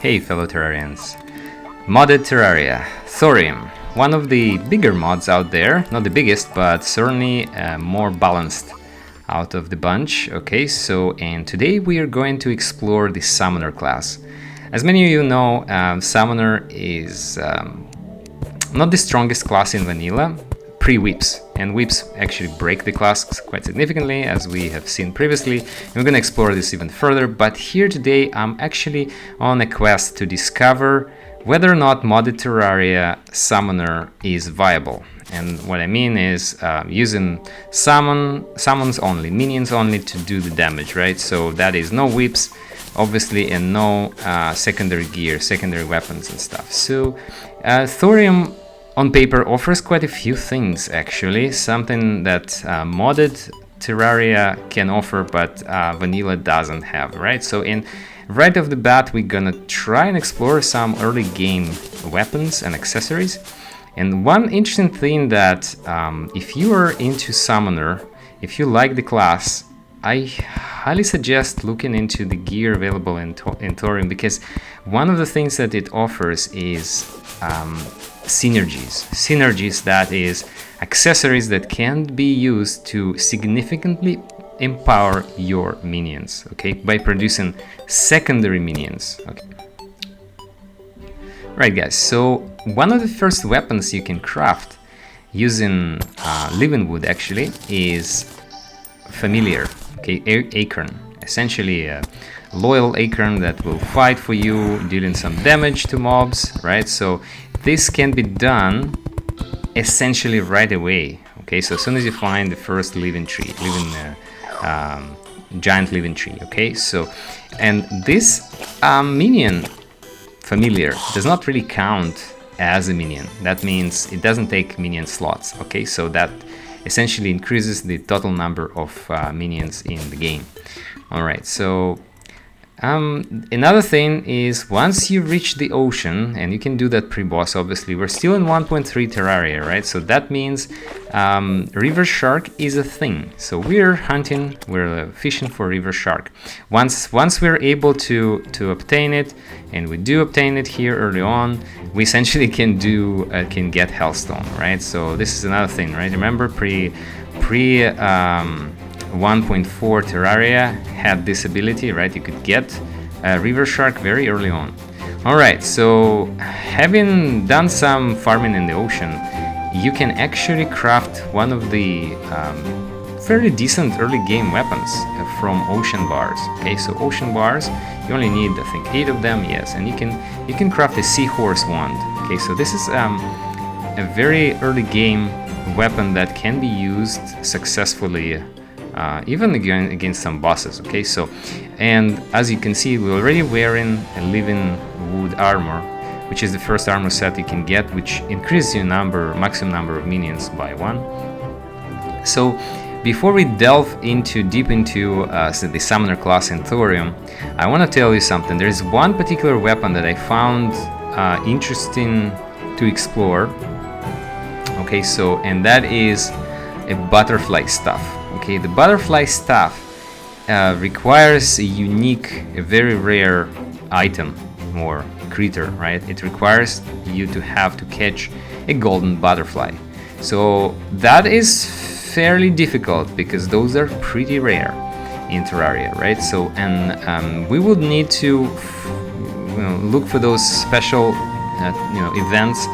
Hey fellow Terrarians. Modded Terraria Thorium, one of the bigger mods out there, not the biggest, but certainly more balanced out of the bunch. Okay, so and today we are going to explore the Summoner class. As many of you know, Summoner is not the strongest class in vanilla, pre-whips, and whips actually break the class quite significantly, as we have seen previously. And we're going to explore this even further, but here today I'm actually on a quest to discover whether or not modded Terraria Summoner is viable. And what I mean is using summons only, minions only to do the damage, right? So that is no whips, obviously, and no secondary gear, secondary weapons and stuff. So Thorium on paper offers quite a few things, actually, something that modded Terraria can offer, but vanilla doesn't have, right? So right off the bat, we're gonna try and explore some early game weapons and accessories. And one interesting thing that if you are into Summoner, if you like the class, I highly suggest looking into the gear available in Thorium, because one of the things that it offers is synergies, that is accessories that can be used to significantly empower your minions, okay, by producing secondary minions. Okay, right guys, so one of the first weapons you can craft using living wood actually is familiar, okay, acorn, essentially a loyal acorn that will fight for you, dealing some damage to mobs, right? So this can be done essentially right away, okay? So as soon as you find the first giant living tree, okay? So, and this minion familiar does not really count as a minion. That means it doesn't take minion slots, okay? So that essentially increases the total number of minions in the game. All right, so another thing is once you reach the ocean, and you can do that pre-boss, obviously, we're still in 1.3 Terraria, right? So that means river shark is a thing. So we're hunting, we're fishing for river shark. Once we're able to obtain it, and we do obtain it here early on, we essentially can get Hellstone, right? So this is another thing, right? Remember pre 1.4 Terraria had this ability, right? You could get a river shark very early on. All right, so having done some farming in the ocean, you can actually craft one of the fairly decent early game weapons from ocean bars. Okay, so ocean bars, you only need, I think, 8 of them, yes, and you can craft a Seahorse Wand. Okay, so this is a very early game weapon that can be used successfully even against some bosses. Okay, so, and as you can see, we're already wearing a living wood armor, which is the first armor set you can get, which increases your maximum number of minions by 1. So before we delve deep into the Summoner class in Thorium, I want to tell you something. There's one particular weapon that I found interesting to explore. Okay, so, and that is a butterfly staff. Okay, the butterfly staff requires a unique, a very rare item or creature, right? It requires you to catch a golden butterfly. So that is fairly difficult because those are pretty rare in Terraria, right? So, and we would need to look for those special events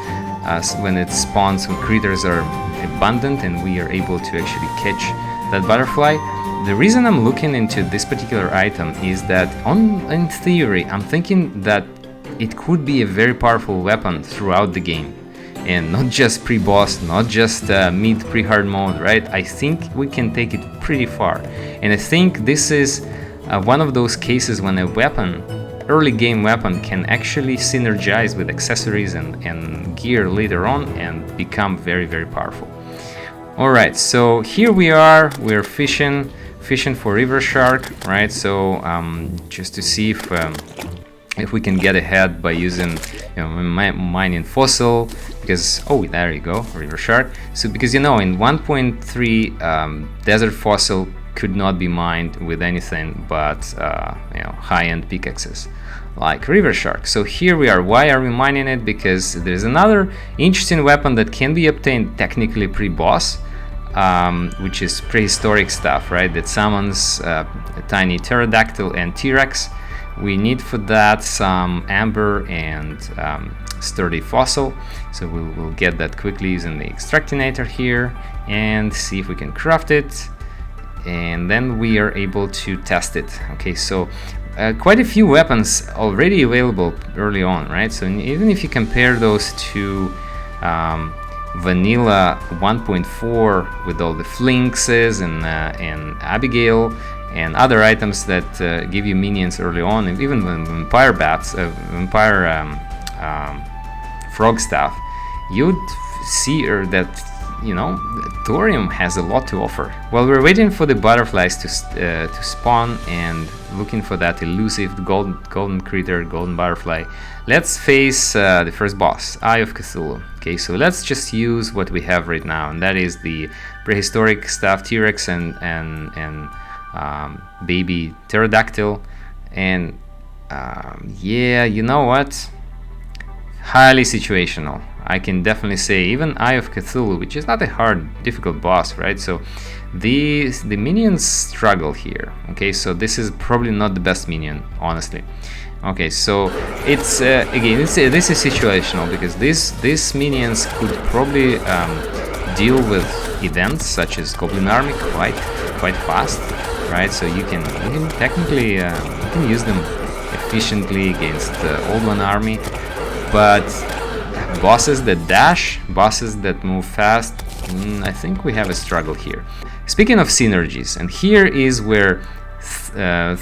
when it spawns, when creatures are abundant and we are able to actually catch that butterfly. The reason I'm looking into this particular item is that in theory, I'm thinking that it could be a very powerful weapon throughout the game, and not just pre-boss, not just mid pre-hard mode, right? I think we can take it pretty far, and I think this is one of those cases when a weapon, early game weapon, can actually synergize with accessories and gear later on and become very, very powerful. All right, so here we are, we're fishing for river shark, right? So just to see if we can get ahead by using mining fossil, because there you go, river shark. So because in 1.3 desert fossil could not be mined with anything but high-end pickaxes like River Shark. So here we are. Why are we mining it? Because there's another interesting weapon that can be obtained technically pre-boss, which is prehistoric stuff, right? That summons a tiny pterodactyl and T-Rex. We need for that some amber and sturdy fossil, so we'll get that quickly using the extractinator here and see if we can craft it, and then we are able to test it. Okay, so quite a few weapons already available early on, right? So even if you compare those to vanilla 1.4 with all the flinxes and Abigail and other items that give you minions early on, and even vampire bats, frog stuff, you'd see that Thorium has a lot to offer. While we're waiting for the butterflies to spawn and looking for that elusive golden critter, golden butterfly, let's face the first boss, Eye of Cthulhu. Okay, so let's just use what we have right now, and that is the prehistoric stuff, T-Rex and baby pterodactyl. And yeah, you know what? Highly situational. I can definitely say even Eye of Cthulhu, which is not a hard, difficult boss, right? So the minions struggle here. Okay, so this is probably not the best minion, honestly. Okay, so it's again, this is situational, because these minions could probably deal with events such as Goblin Army quite fast, right? So you can technically you can use them efficiently against the Old One army, but bosses that dash, bosses that move fast, I think we have a struggle here. Speaking of synergies, and here is where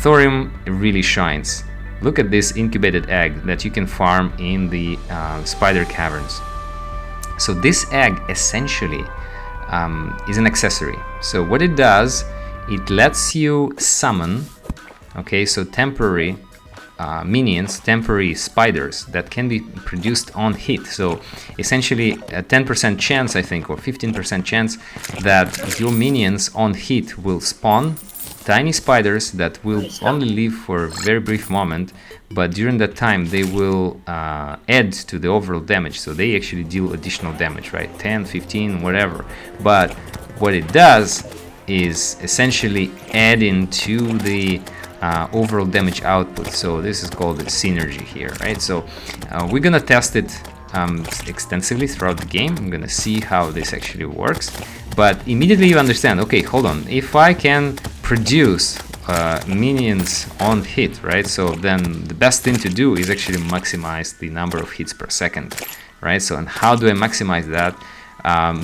Thorium really shines. Look at this incubated egg that you can farm in the spider caverns. So this egg essentially is an accessory. So what it does, it lets you summon, okay, so temporary minions, temporary spiders that can be produced on hit. So essentially a 10% chance, I think, or 15% chance that your minions on hit will spawn tiny spiders that will only live for a very brief moment, but during that time they will add to the overall damage. So they actually deal additional damage, right? 10, 15, whatever. But what it does is essentially adding to the overall damage output. So this is called the synergy here, right? So we're gonna test it extensively throughout the game. I'm gonna see how this actually works, but immediately you understand, okay, hold on, if I can produce minions on hit, right, so then the best thing to do is actually maximize the number of hits per second, right? So, and how do I maximize that?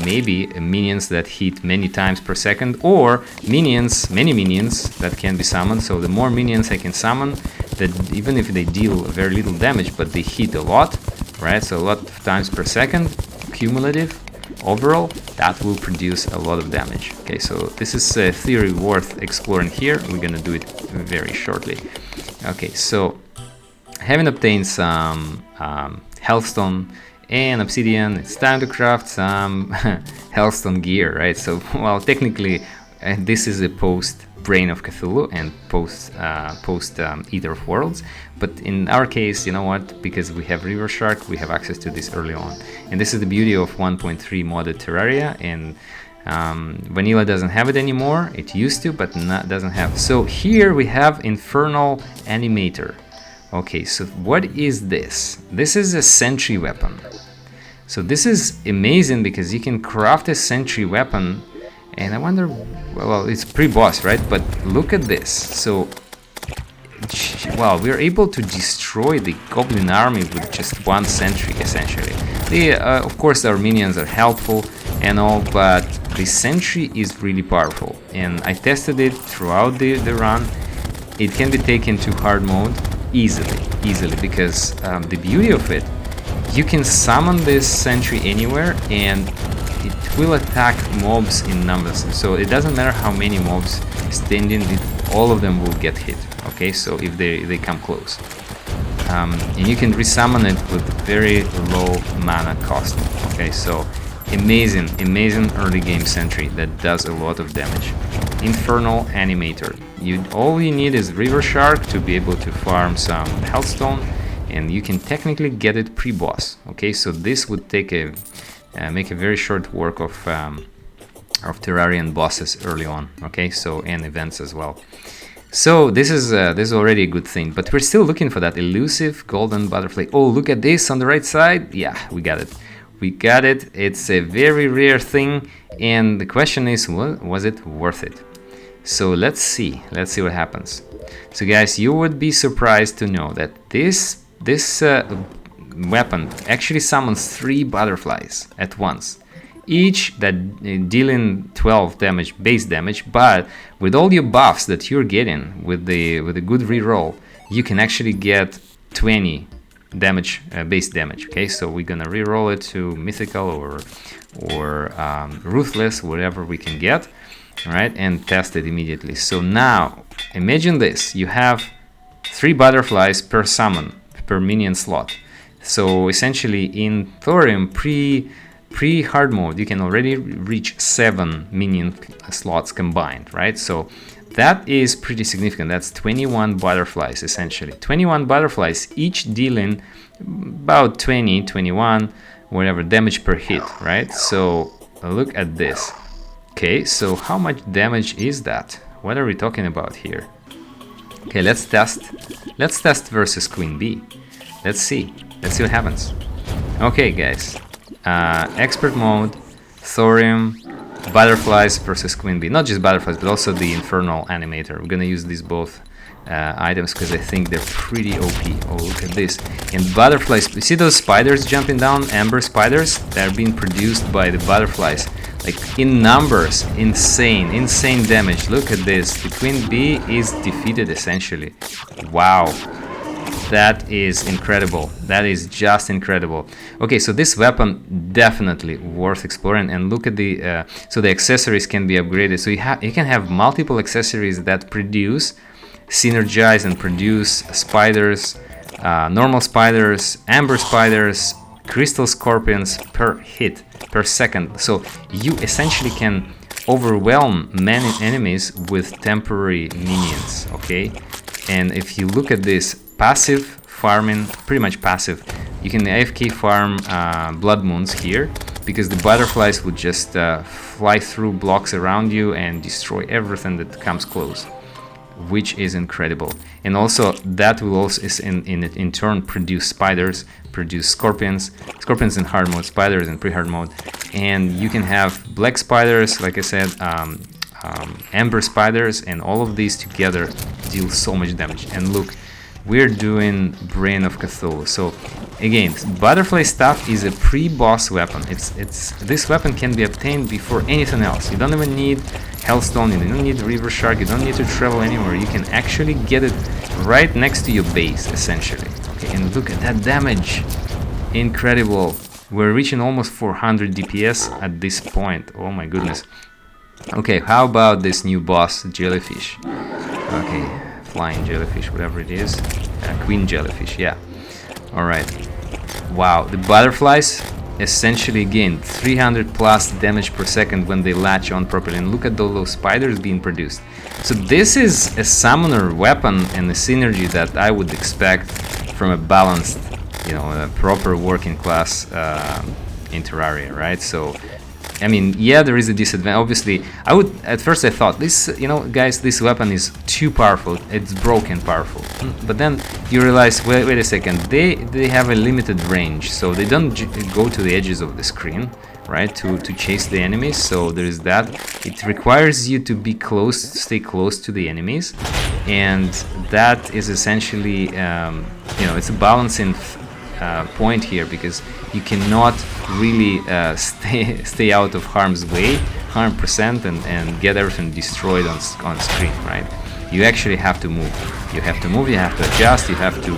Maybe minions that hit many times per second, or minions, many minions that can be summoned. So the more minions I can summon, that even if they deal very little damage, but they hit a lot, right? So a lot of times per second, cumulative, overall, that will produce a lot of damage. Okay, so this is a theory worth exploring here. We're gonna do it very shortly. Okay, so having obtained some Hellstone and obsidian, it's time to craft some Hellstone gear, right? So, well, technically, this is a post Brain of Cthulhu and post Eater of Worlds, but in our case, you know what? Because we have River Shark, we have access to this early on, and this is the beauty of 1.3 modded Terraria. And vanilla doesn't have it anymore. It used to, but doesn't have. So here we have Infernal Animator. Okay, so what is this? This is a sentry weapon. So this is amazing because you can craft a sentry weapon, and I wonder, well, it's pre-boss, right? But look at this. So, well, we're able to destroy the Goblin army with just one sentry, essentially. Of course, our minions are helpful and all, but the sentry is really powerful. And I tested it throughout the run. It can be taken to hard mode easily, because the beauty of it, you can summon this sentry anywhere and it will attack mobs in numbers. So it doesn't matter how many mobs stand in, all of them will get hit. Okay, so if they come close. And you can resummon it with very low mana cost. Okay, so amazing early game sentry that does a lot of damage. Infernal Animator. All you need is River Shark to be able to farm some Healthstone, and you can technically get it pre-boss. Okay, so this would take make a very short work of Terrarian bosses early on. Okay, so and events as well. So this is already a good thing, but we're still looking for that elusive golden butterfly. Oh, look at this on the right side. Yeah, we got it. We got it. It's a very rare thing, and the question is, well, was it worth it? So let's see what happens. So guys, you would be surprised to know that this weapon actually summons 3 butterflies at once, each that dealing 12 damage, base damage. But with all your buffs that you're getting with a good reroll, you can actually get 20 damage, base damage. Okay, so we're gonna reroll it to mythical or ruthless, whatever we can get. All right, and test it immediately. So now imagine this: you have 3 butterflies per summon per minion slot. So essentially in Thorium pre-hard mode, you can already reach 7 minion slots combined, right? So that is pretty significant. That's 21 butterflies, essentially. 21 butterflies, each dealing about 20, 21, whatever damage per hit, right? So look at this. Okay, so how much damage is that? What are we talking about here? Okay, let's test versus Queen Bee. Let's see what happens. Okay guys, expert mode, Thorium, butterflies versus Queen Bee. Not just butterflies, but also the Infernal Animator. We're gonna use these both items because I think they're pretty OP. Oh, look at this. And butterflies, you see those spiders jumping down, amber spiders? They're being produced by the butterflies, like in numbers. Insane damage. Look at this. The Queen Bee is defeated essentially. Wow. That is incredible. That is just incredible. Okay, so this weapon definitely worth exploring. And look at the so the accessories can be upgraded. So you can have multiple accessories that produce, synergize, and produce spiders, normal spiders, amber spiders, crystal scorpions per hit per second. So you essentially can overwhelm many enemies with temporary minions. Okay, and if you look at this, passive farming, pretty much passive. You can AFK farm blood moons here because the butterflies would just fly through blocks around you and destroy everything that comes close, which is incredible. And also that will also in turn produce spiders, produce scorpions in hard mode, spiders in pre-hard mode, and you can have black spiders, like I said, amber spiders, and all of these together deal so much damage. And look, we're doing Brain of Cthulhu. So again, butterfly stuff is a pre-boss weapon. This weapon can be obtained before anything else. You don't even need Hellstone, you don't need River Shark, you don't need to travel anywhere. You can actually get it right next to your base, essentially. Okay, and look at that damage. Incredible. We're reaching almost 400 DPS at this point. Oh my goodness. Okay, how about this new boss, Jellyfish? Okay. Flying jellyfish, whatever it is, queen jellyfish, yeah. All right, wow, the butterflies essentially gain 300 plus damage per second when they latch on properly, and look at all those spiders being produced. So this is a summoner weapon and a synergy that I would expect from a balanced, you know, a proper working class in Terraria, right? So I mean, yeah, there is a disadvantage. Obviously, at first I thought this, you know, guys, this weapon is too powerful. It's broken powerful. But then you realize, wait a second, they have a limited range, so they don't go to the edges of the screen, right, to chase the enemies. So there is that. It requires you to be close, stay close to the enemies, and that is essentially, you know, it's a balancing point here, because you cannot really stay out of harm's way 100% and get everything destroyed on screen, right? You actually have to move. You have to adjust, you have to,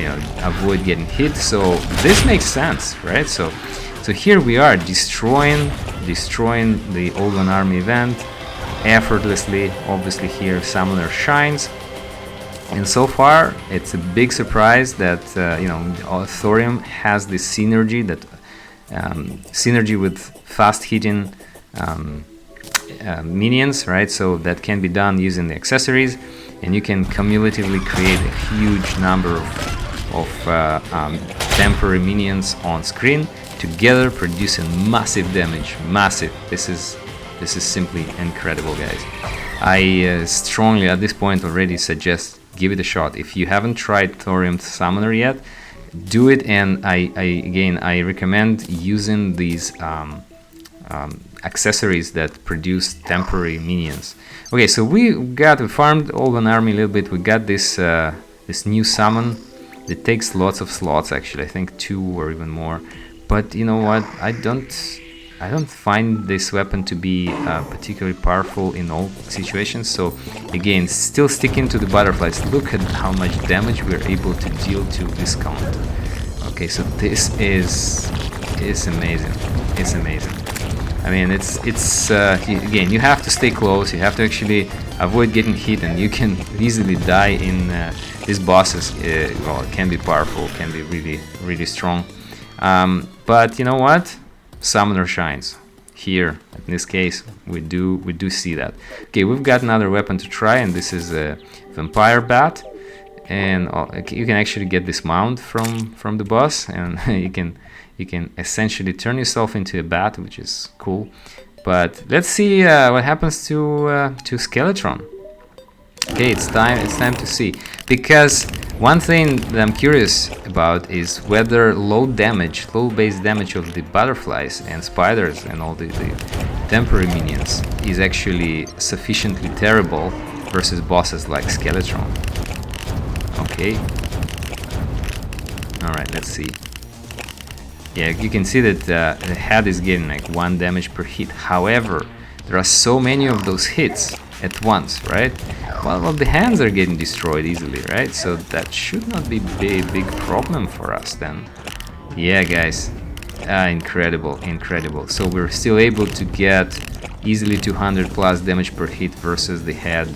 you know, avoid getting hit. So this makes sense, right? So here we are destroying the Old One Army event effortlessly. Obviously here Summoner shines. And so far, it's a big surprise that you know, Thorium has this synergy, that synergy with fast hitting minions, right? So that can be done using the accessories, and you can cumulatively create a huge number of temporary minions on screen, together producing massive damage. Massive. This is simply incredible, guys. I strongly at this point already suggest give it a shot. If you haven't tried Thorium Summoner yet, do it. And I recommend using these accessories that produce temporary minions. Okay, so we farmed all an army a little bit. We got this this new summon. It takes lots of slots, actually. I think 2 or even more. But you know what? I don't find this weapon to be particularly powerful in all situations. So again, still sticking to the butterflies. Look at how much damage we're able to deal to this count. Okay, so this is amazing. It's amazing. I mean, again, you have to stay close. You have to actually avoid getting hit, and you can easily die in these bosses. Well, it can be powerful, can be really strong. But you know what? Summoner shines. Here, in this case, we do see that. Okay, we've got another weapon to try, and this is a vampire bat. And you can actually get this mount from the boss, and you can essentially turn yourself into a bat, which is cool. But let's see what happens to Skeletron. Okay, it's time to see, because one thing that I'm curious about is whether low base damage of the butterflies and spiders and all the temporary minions is actually sufficiently terrible versus bosses like Skeletron. Okay. Alright, let's see. Yeah, you can see that the head is getting like 1 damage per hit. However, there are so many of those hits at once, right? Well, the hands are getting destroyed easily, right? So that should not be a big problem for us then. Yeah, guys. Incredible. So we're still able to get easily 200 plus damage per hit versus the head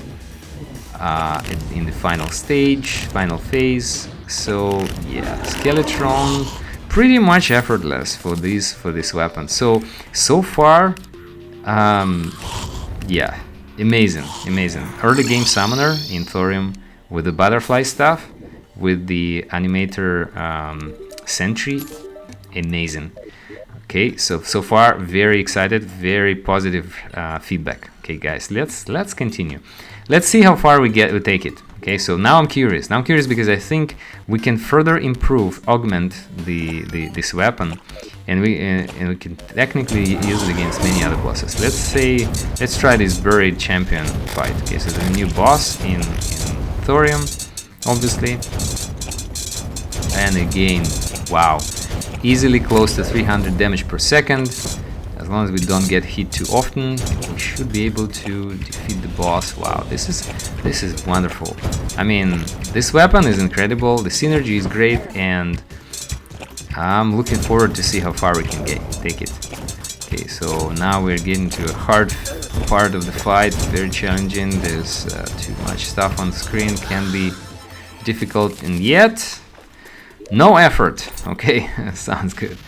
in the final phase. So yeah, Skeletron pretty much effortless for this weapon. So far, yeah, amazing. Early game summoner in Thorium with the butterfly stuff, with the animator sentry, amazing. Okay, so far very excited, very positive feedback. Okay, guys, let's continue. Let's see how far we take it. Okay, so now I'm curious. Because I think we can further augment this weapon, and we can technically use it against many other bosses. Let's try this buried champion fight. Okay, so there's a new boss in Thorium, obviously, and again, wow, easily close to 300 damage per second. As long as we don't get hit too often, we should be able to defeat the boss. Wow, this is wonderful. I mean, this weapon is incredible, the synergy is great, and I'm looking forward to see how far we can take it. Okay, so now we're getting to a hard part of the fight, very challenging. There's too much stuff on the screen, can be difficult, and yet no effort. Okay, sounds good.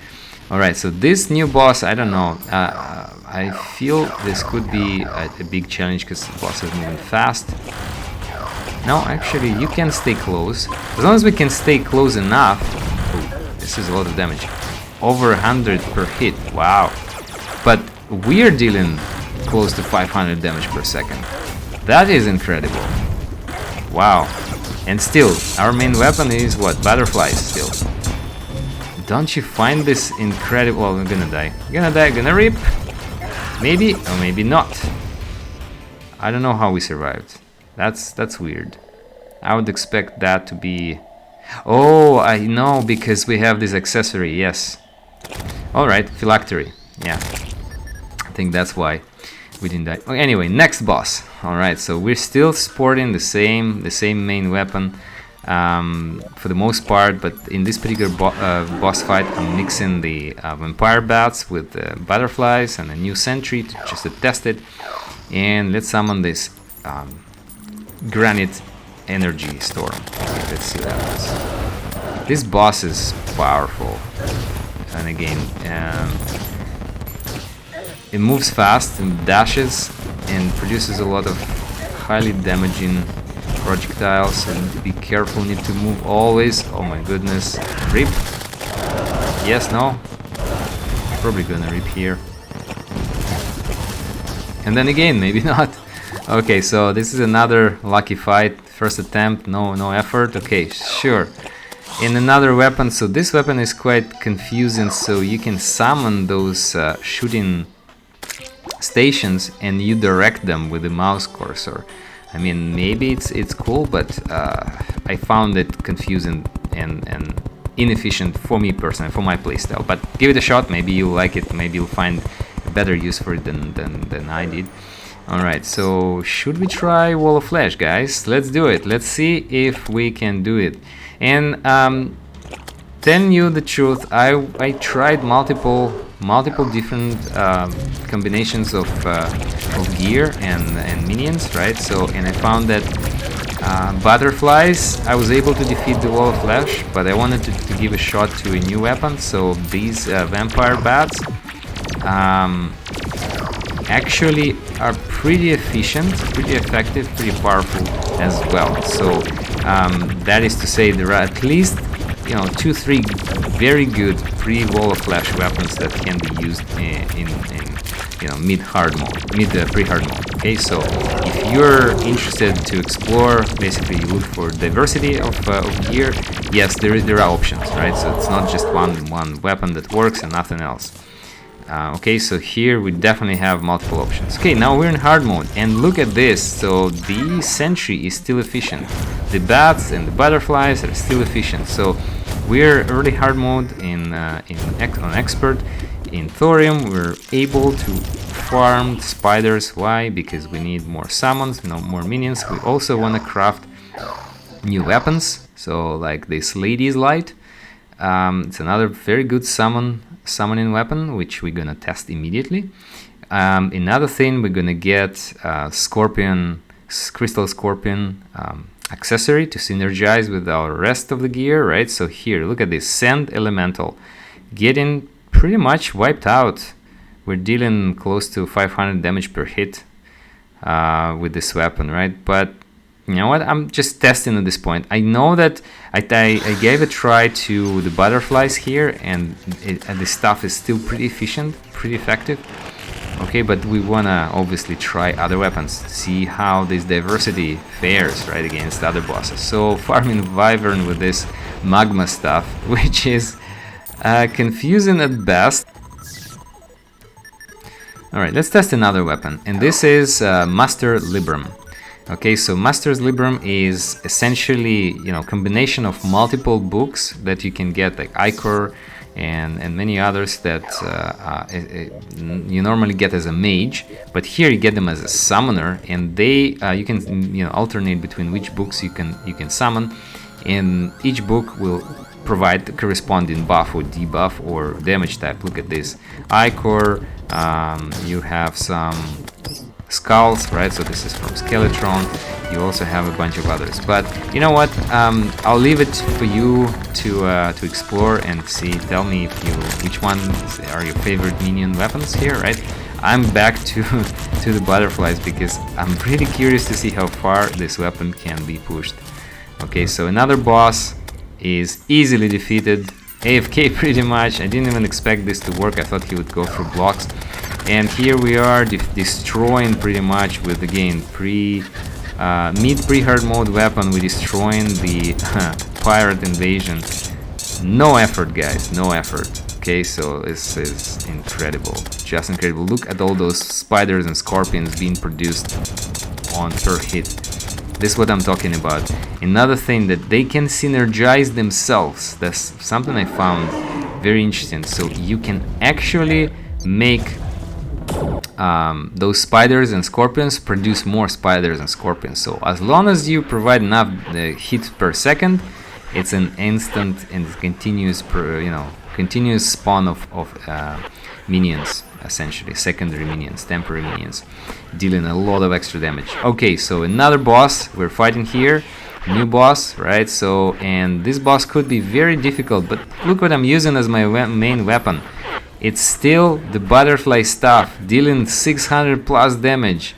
Alright, so this new boss, I don't know, I feel this could be a big challenge because the boss is moving fast. No, actually, you can stay close. As long as we can stay close enough. Ooh, this is a lot of damage. Over 100 per hit, wow. But we're dealing close to 500 damage per second. That is incredible. Wow. And still, our main weapon is what? Butterflies still. Don't you find this incredible? Well, I'm gonna die. Gonna rip. Maybe, or maybe not. I don't know how we survived. That's weird. I would expect that to be... Oh, I know, because we have this accessory, yes. Alright, phylactery. Yeah. I think that's why we didn't die. Okay, anyway, next boss. Alright, so we're still sporting the same main weapon. For the most part, but in this particular boss fight, I'm mixing the vampire bats with the butterflies and a new sentry just to test it. And let's summon this granite energy storm. Okay, let's see what happens. This boss is powerful, and again, it moves fast and dashes and produces a lot of highly damaging projectiles, so be careful, need to move always. Oh my goodness. Rip. Yes, no? Probably gonna rip here. And then again, maybe not. Okay, so this is another lucky fight. First attempt, no effort. Okay, sure. In another weapon, so this weapon is quite confusing, so you can summon those shooting stations and you direct them with the mouse cursor. I mean, maybe it's cool, but I found it confusing and inefficient for me personally, for my playstyle. But give it a shot, maybe you'll like it, maybe you'll find a better use for it than I did. Alright, so should we try Wall of Flesh, guys? Let's do it. Let's see if we can do it. And telling you the truth, I tried multiple different combinations of gear and minions, right? So, and I found that butterflies, I was able to defeat the Wall of Flesh, but I wanted to give a shot to a new weapon. So these vampire bats actually are pretty efficient, pretty effective, pretty powerful as well. So that is to say, there are at least 2-3 very good pre-Wall of Flesh weapons that can be used in mid-hard mode, pre-hard mode. Okay, so if you're interested to explore, basically you look for diversity of gear. Yes, there are options, right? So it's not just one weapon that works and nothing else. Okay, so here we definitely have multiple options. Okay, now we're in hard mode, and look at this. So the sentry is still efficient. The bats and the butterflies are still efficient. So we're early hard mode on expert. In Thorium, we're able to farm spiders. Why? Because we need more summons, more minions. We also want to craft new weapons. So like this Lady's Light. It's another very good summoning weapon, which we're gonna test immediately. Another thing, we're gonna get crystal scorpion accessory to synergize with our rest of the gear, right? So here, look at this sand elemental, getting pretty much wiped out. We're dealing close to 500 damage per hit with this weapon, right? But you know what? I'm just testing at this point. I know that I gave a try to the butterflies here, and the stuff is still pretty efficient, pretty effective. Okay, but we wanna obviously try other weapons, see how this diversity fares right against other bosses. So farming Wyvern with this magma stuff, which is confusing at best. All right, let's test another weapon, and this is Master Librum. Okay, so Master's Librum is essentially, combination of multiple books that you can get, like Ichor and many others that you normally get as a mage, but here you get them as a summoner, and they you can alternate between which books you can summon, and each book will provide the corresponding buff or debuff or damage type. Look at this, Ichor. You have some skulls, right? So this is from Skeletron. You also have a bunch of others, but you know what? I'll leave it for you to explore and see. Tell me which ones are your favorite minion weapons here, right? I'm back to the butterflies because I'm pretty curious to see how far this weapon can be pushed. Okay, so another boss is easily defeated. AFK pretty much. I didn't even expect this to work. I thought he would go through blocks. And here we are destroying pretty much with, again, pre-hard mode weapon. We're destroying the pirate invasion. No effort, guys, no effort. Okay, so this is incredible, just incredible. Look at all those spiders and scorpions being produced on per hit. This is what I'm talking about. Another thing, that they can synergize themselves. That's something I found very interesting. So you can actually make those spiders and scorpions produce more spiders and scorpions. So as long as you provide enough hits per second, it's an instant and continuous continuous spawn of minions, essentially secondary minions, temporary minions, dealing a lot of extra damage. Okay, so another boss we're fighting here, new boss, right? So, and this boss could be very difficult, but look what I'm using as my main weapon. It's still the butterfly stuff, dealing 600 plus damage.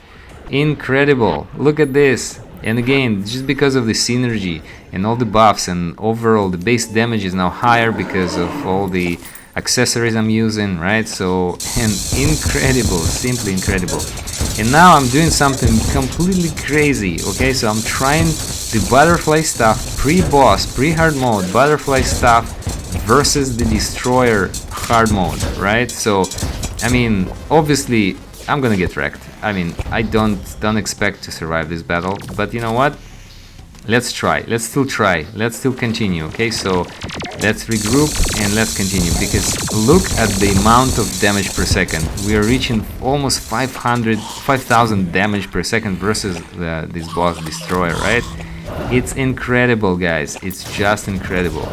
Incredible. Look at this. And again, just because of the synergy and all the buffs, and overall the base damage is now higher because of all the accessories I'm using, right? So, and incredible, simply incredible. And now I'm doing something completely crazy, okay? So I'm trying the butterfly stuff, pre-boss, pre-hard mode, butterfly stuff versus the destroyer hard mode, right? So, I mean, obviously, I'm gonna get wrecked. I mean, I don't expect to survive this battle, but you know what? Let's try. Let's still try. Let's still continue. Okay, so let's regroup and let's continue, because look at the amount of damage per second. We are reaching almost 5,000 damage per second versus this boss destroyer, right? It's incredible, guys. It's just incredible.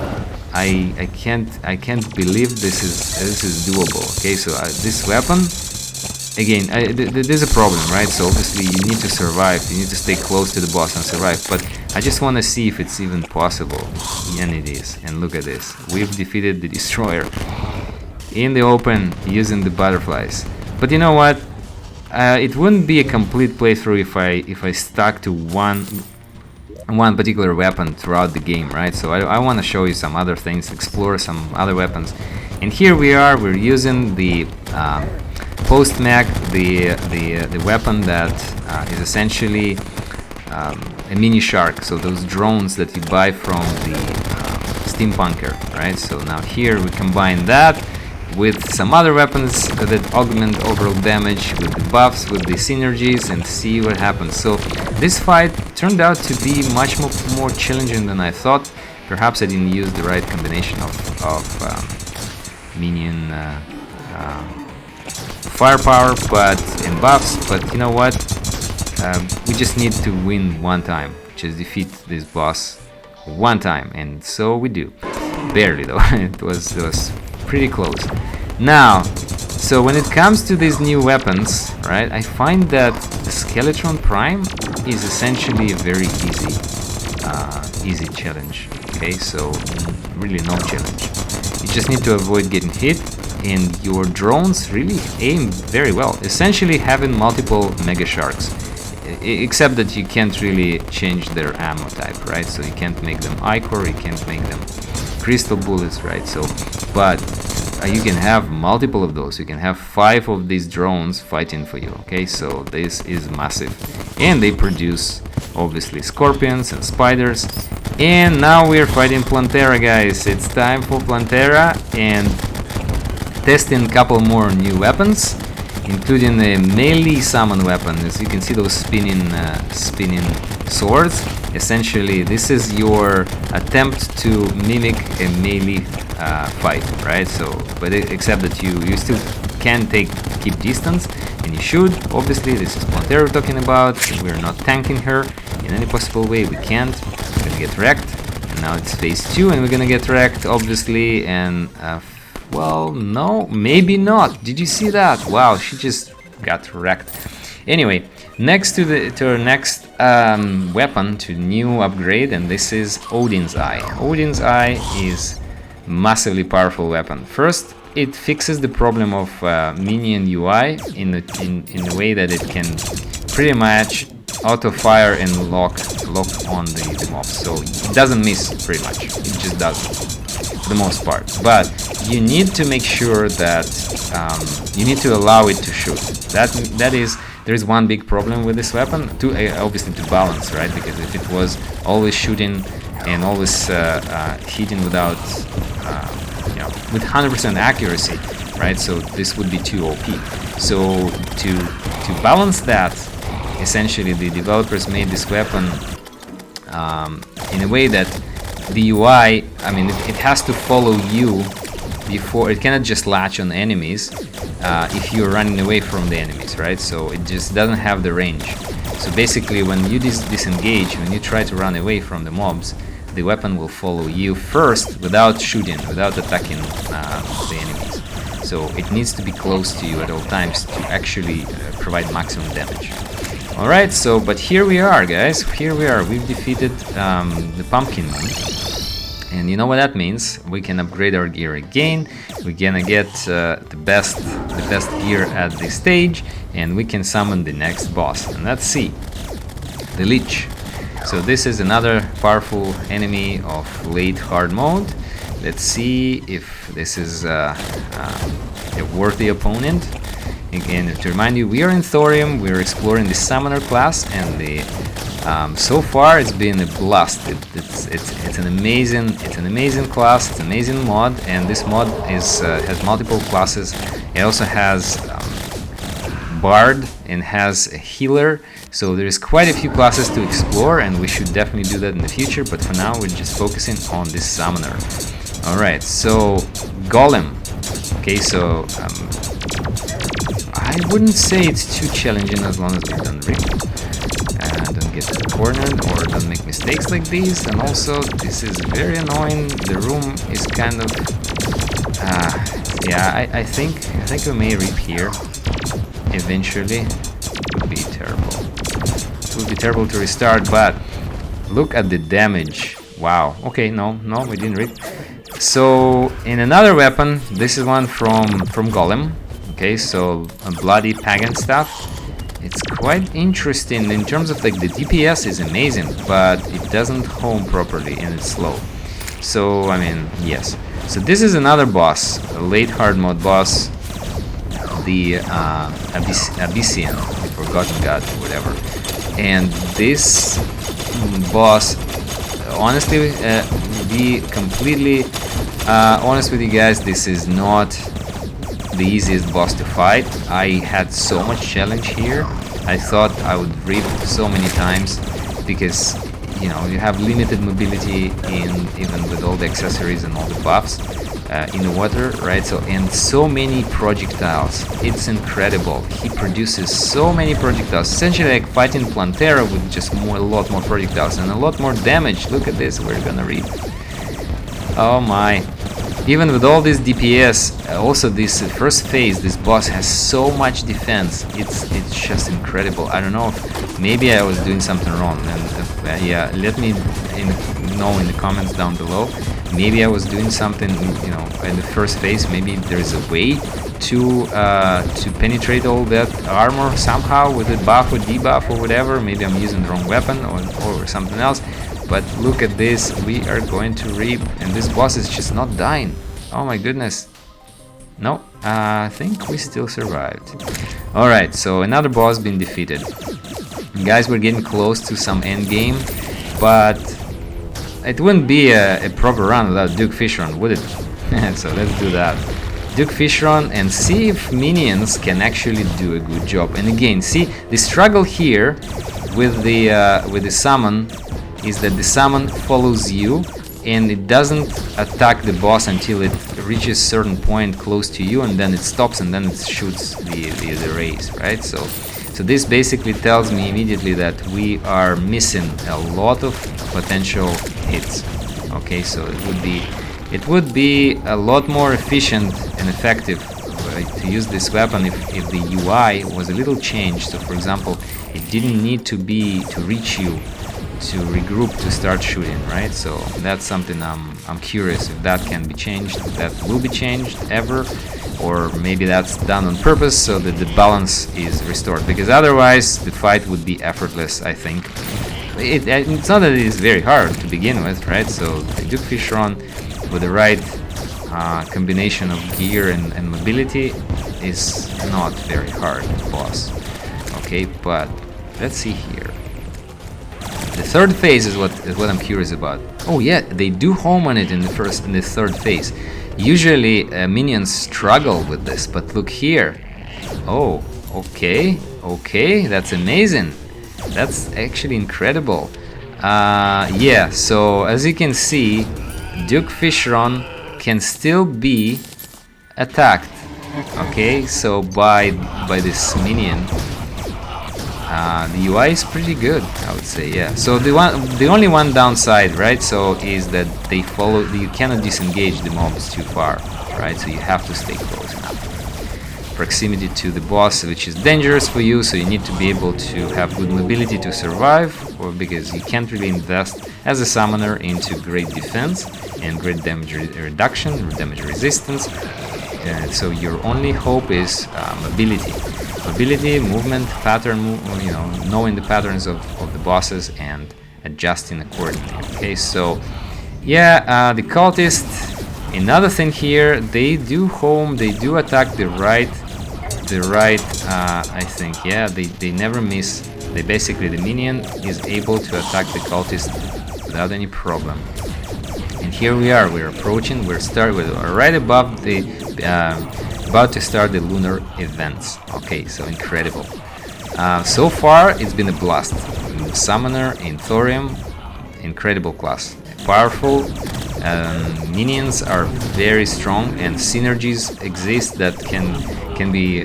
I can't believe this is doable. Okay, so this weapon. Again, there's a problem, right? So obviously you need to survive, you need to stay close to the boss and survive, but I just want to see if it's even possible, and it is. And look at this, we've defeated the destroyer in the open using the butterflies. But you know what, it wouldn't be a complete playthrough if I stuck to one particular weapon throughout the game, right? So I want to show you some other things, explore some other weapons. And here we're using the post-mag, the weapon that is essentially a mini shark. So those drones that you buy from the steampunker, right? So now here we combine that with some other weapons that augment overall damage, with the buffs, with the synergies, and see what happens. So this fight turned out to be much more challenging than I thought. Perhaps I didn't use the right combination of minion firepower and buffs, but you know what, we just need to win one time, just defeat this boss one time, and so we do. Barely though. it was pretty close. Now, so when it comes to these new weapons, right, I find that the Skeletron Prime is essentially a very easy challenge. Okay, so really no challenge. You just need to avoid getting hit, and your drones really aim very well, essentially having multiple mega sharks, except that you can't really change their ammo type, right? So you can't make them ichor, you can't make them crystal bullets, right? So, but you can have multiple of those. You can have 5 of these drones fighting for you, okay? So this is massive, and they produce obviously scorpions and spiders. And now we're fighting Plantera, guys. It's time for Plantera, and testing a couple more new weapons, including a melee summon weapon. As you can see, those spinning swords. Essentially, this is your attempt to mimic a melee fight, right? So, but except that you still can keep distance, and you should. Obviously, this is Plantera we're talking about. We're not tanking her in any possible way. We can't. We're gonna get wrecked. And now it's phase 2, and we're gonna get wrecked, obviously, and well, no, maybe not. Did you see that? Wow, she just got wrecked. Anyway, next to our next weapon, to new upgrade, and this is Odin's Eye. Odin's Eye is massively powerful weapon. First, it fixes the problem of minion UI in the way that it can pretty much auto fire and lock on the mobs. So it doesn't miss pretty much. It just doesn't, for the most part. But you need to make sure that you need to allow it to shoot. That is, there is one big problem with this weapon. Obviously to balance, right? Because if it was always shooting and always hitting without, with 100% accuracy, right? So this would be too OP. So to balance that, essentially the developers made this weapon in a way that the UI, I mean, it has to follow you before. It cannot just latch on enemies if you're running away from the enemies, right? So it just doesn't have the range. So basically, when you disengage, when you try to run away from the mobs, the weapon will follow you first without shooting, without attacking the enemies. So it needs to be close to you at all times to actually provide maximum damage. Alright, so, but here we are, guys. Here we are. We've defeated the Pumpkin Moon. And you know what that means? We can upgrade our gear again. We're gonna get the best gear at this stage, and we can summon the next boss. And let's see, the Leech. So this is another powerful enemy of late hard mode. Let's see if this is a worthy opponent. Again, to remind you, we are in Thorium, we're exploring the Summoner class, and the so far it's been a blast. It's an amazing class, it's an amazing mod, and this mod is has multiple classes. It also has Bard and has a healer, so there's quite a few classes to explore, and we should definitely do that in the future, but for now we're just focusing on this Summoner. Alright, so Golem. Okay, so I wouldn't say it's too challenging as long as we don't rip and don't get cornered or don't make mistakes like these. And also, this is very annoying. The room is kind of yeah. I think we may rip here eventually. It would be terrible. It would be terrible to restart, but look at the damage. Wow. Okay, no, we didn't rip. So in another weapon, this is one from Golem. Okay, so a bloody pagan stuff. It's quite interesting in terms of like the DPS is amazing, but it doesn't home properly and it's slow. So I mean, yes. So this is another boss, a late hard mode boss, the Abyssian, the Forgotten God, or whatever. And this boss, honestly, be completely honest with you guys, this is not the easiest boss to fight. I had so much challenge here. I thought I would rip so many times because, you know, you have limited mobility even with all the accessories and all the buffs in the water, right? So, and so many projectiles. It's incredible. He produces so many projectiles, essentially like fighting Plantera with just a lot more projectiles and a lot more damage. Look at this, we're gonna read. Oh my. Even with all this DPS, also this first phase, this boss has so much defense. It's just incredible. I don't know if maybe I was doing something wrong, and yeah, let me know in the comments down below. Maybe I was doing something, you know, in the first phase. Maybe there is a way to penetrate all that armor somehow with a buff or debuff or whatever. Maybe I'm using the wrong weapon or something else. But look at this, we are going to reap, and this boss is just not dying. Oh my goodness. No, I think we still survived. Alright, so another boss been defeated. Guys, we're getting close to some end game, but it wouldn't be a proper run without Duke Fishron, would it? So let's do that. Duke Fishron and see if minions can actually do a good job. And again, see, the struggle here with the summon is that the summon follows you and it doesn't attack the boss until it reaches a certain point close to you, and then it stops and then it shoots the rays, right? So this basically tells me immediately that we are missing a lot of potential hits. Okay, so it would be a lot more efficient and effective to use this weapon if the UI was a little changed. So for example, it didn't need to reach you to regroup to start shooting, right? So that's something I'm curious if that can be changed, if that will be changed ever, or maybe that's done on purpose so that the balance is restored, because otherwise the fight would be effortless, I think. It's not that it is very hard to begin with, right? So the Duke Fishron with the right combination of gear and mobility is not very hard boss. Okay, but let's see here. The third phase is what I'm curious about. Oh yeah, they do home on it in the third phase. Usually minions struggle with this, but look here. Oh, okay, that's amazing. That's actually incredible. Yeah, so as you can see, Duke Fishron can still be attacked. Okay, so by this minion. The UI is pretty good, I would say, yeah. So the only one downside, right, so is that you cannot disengage the mobs too far, right? So you have to stay close enough. Proximity to the boss, which is dangerous for you, so you need to be able to have good mobility to survive, or because you can't really invest as a summoner into great defense and great damage reduction or damage resistance. So your only hope is mobility. ability, movement, pattern, you know, knowing the patterns of the bosses and adjusting accordingly. Okay, so yeah, the cultist, another thing here, they do attack the right, I think, yeah, they never miss. They basically, the minion is able to attack the cultist without any problem. And here we are, we're approaching, we're right above the, about to start the lunar events. Okay, so incredible. So far, it's been a blast. Summoner in Thorium, incredible class. Powerful, minions are very strong, and synergies exist that can be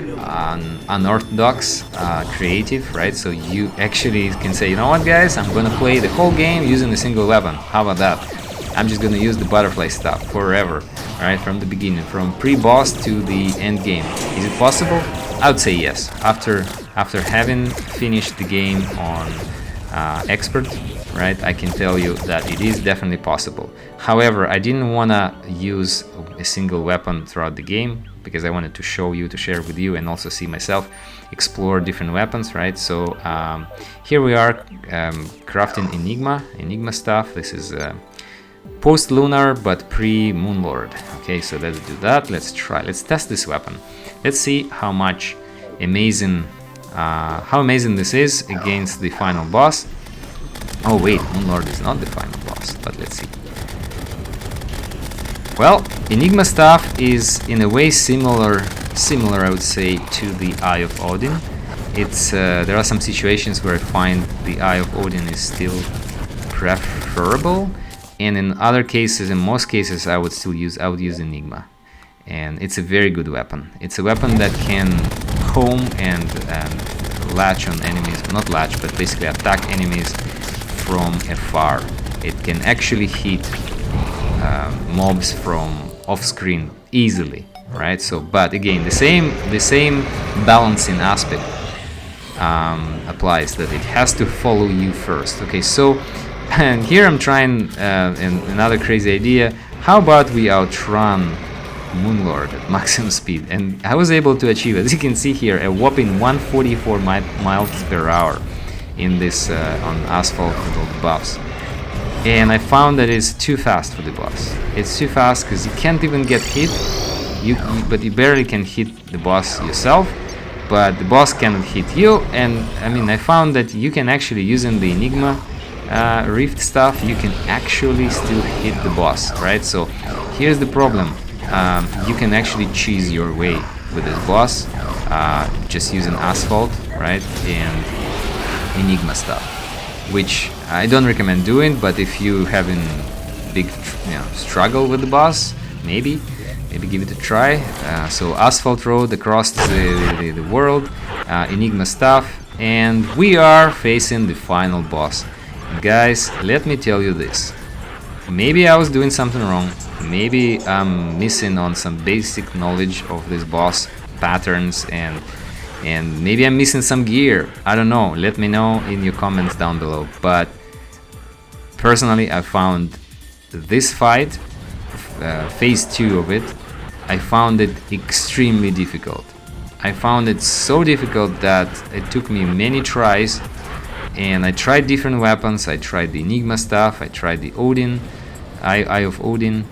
unorthodox, creative, right? So you actually can say, you know what, guys, I'm gonna play the whole game using a single weapon. How about that? I'm just gonna use the butterfly stuff forever, right? From the beginning, from pre-boss to the end game. Is it possible? I would say yes. After having finished the game on expert, right, I can tell you that it is definitely possible. However, I didn't wanna use a single weapon throughout the game because I wanted to show you, to share with you, and also see myself explore different weapons, right? So here we are, crafting Enigma stuff. This is post-lunar but pre-Moonlord. Okay, so let's do that. Let's test this weapon. Let's see how amazing this is against the final boss. Oh wait, Moonlord is not the final boss, but let's see. Well, Enigma stuff is in a way similar, I would say, to the Eye of Odin. It's there are some situations where I find the Eye of Odin is still preferable, and in other cases, in most cases, I would use Enigma, and it's a very good weapon. It's a weapon that can home and latch on enemies, not latch, but basically attack enemies from afar. It can actually hit mobs from off-screen easily, right? So, but again, the same balancing aspect applies, that it has to follow you first. Okay, so and here I'm trying another crazy idea. How about we outrun Moonlord at maximum speed? And I was able to achieve, as you can see here, a whopping 144 miles per hour in this on asphalt with all the buffs. And I found that it's too fast for the boss. It's too fast because you can't even get hit. But you barely can hit the boss yourself, but the boss cannot hit you. And I mean, I found that you can actually, using the Enigma Rift stuff, you can actually still hit the boss, right? So here's the problem. You can actually cheese your way with this boss, just using asphalt, right, and Enigma stuff, which I don't recommend doing. But if you having big, struggle with the boss, maybe give it a try. So asphalt road across the world, Enigma stuff, and we are facing the final boss. Guys, let me tell you this. Maybe I was doing something wrong. Maybe I'm missing on some basic knowledge of this boss patterns, and maybe I'm missing some gear. I don't know. Let me know in your comments down below. But personally, I found this fight, phase 2 of it, I found it extremely difficult. I found it so difficult that it took me many tries, and I tried different weapons. I tried the Enigma stuff, I tried the Odin, Eye of Odin,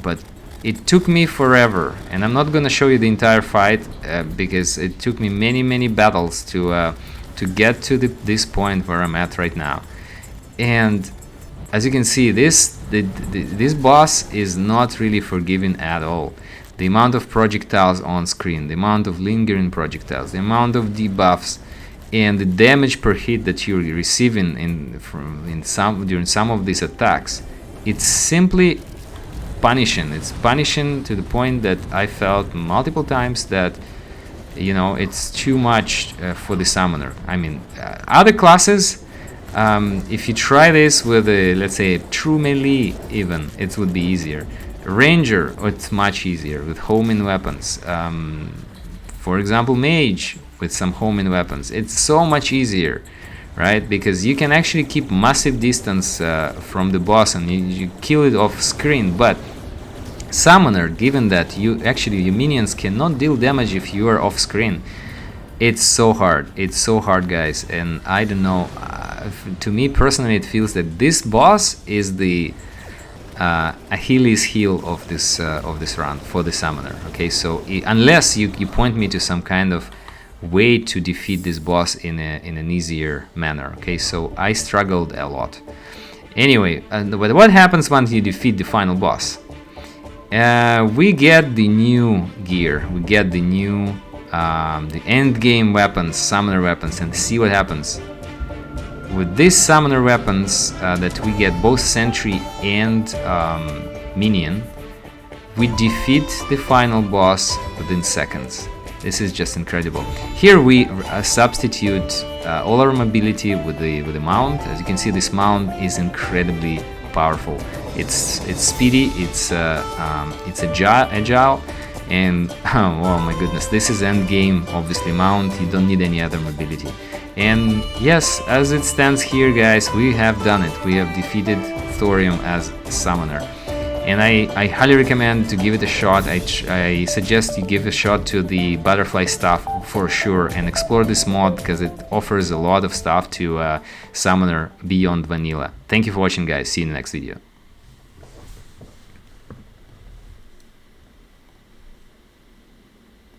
but it took me forever. And I'm not gonna show you the entire fight because it took me many battles to get to this point where I'm at right now. And as you can see, this boss is not really forgiving at all. The amount of projectiles on screen, the amount of lingering projectiles, the amount of debuffs, and the damage per hit that you're receiving during some of these attacks, it's simply punishing. It's punishing to the point that I felt multiple times that, it's too much for the summoner. I mean, other classes, if you try this with let's say a true melee, even it would be easier. Ranger, it's much easier with homing weapons. For example, mage with some homing weapons, it's so much easier, right? Because you can actually keep massive distance from the boss, and you kill it off screen. But summoner, given that your minions cannot deal damage if you are off screen, It's so hard. It's so hard, guys. And I don't know. To me personally, it feels that this boss is the Achilles heel of this run for the summoner. Okay, so unless you point me to some kind of way to defeat this boss in an easier manner. Okay, so I struggled a lot. Anyway, but what happens once you defeat the final boss? We get the new gear. We get the new the end game weapons, summoner weapons, and see what happens. With these summoner weapons that we get both Sentry and Minion, we defeat the final boss within seconds. This is just incredible. Here we substitute all our mobility with the mount. As you can see, this mount is incredibly powerful. It's speedy. It's agile, and oh my goodness, this is end game. Obviously, mount. You don't need any other mobility. And yes, as it stands here, guys, we have done it. We have defeated Thorium as summoner. And I highly recommend to give it a shot. I suggest you give a shot to the butterfly stuff for sure and explore this mod because it offers a lot of stuff to Summoner beyond vanilla. Thank you for watching, guys. See you in the next video.